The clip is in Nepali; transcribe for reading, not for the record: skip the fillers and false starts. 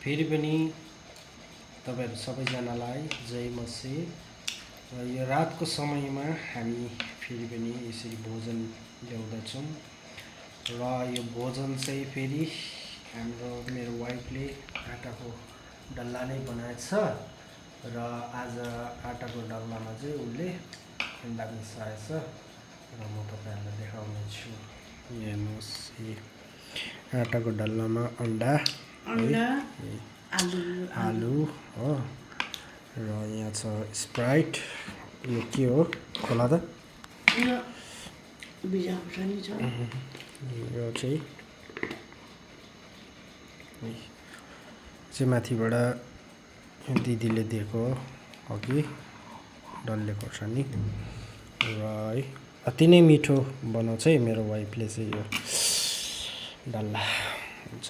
फेरि पनि तपाईहरु सबैजनालाई जय मसी। र यो रातको समयमा हामी फेरि पनि यसरी भोजन ल्याउँदछौँ र यो भोजन चाहिँ फेरि मेरो वाइफले आटाको डल्ला नै बनाएछ र आज आटाको डल्लामा चाहिँ उनले अन्डा मिसाएछ र म तपाईहरुलाई देखाउने छु। हेर्नुस् आटाको डल्लामा अन्डा आलु हो र यहाँ छ स्प्राइट। यो के हो खोला त यो चाहिँ माथिबाट दिदीले दिएको अघि डल्ले खोर्सानी र है अति नै मिठो बनाउँछ है मेरो वाइफले चाहिँ यो डल्ला हुन्छ।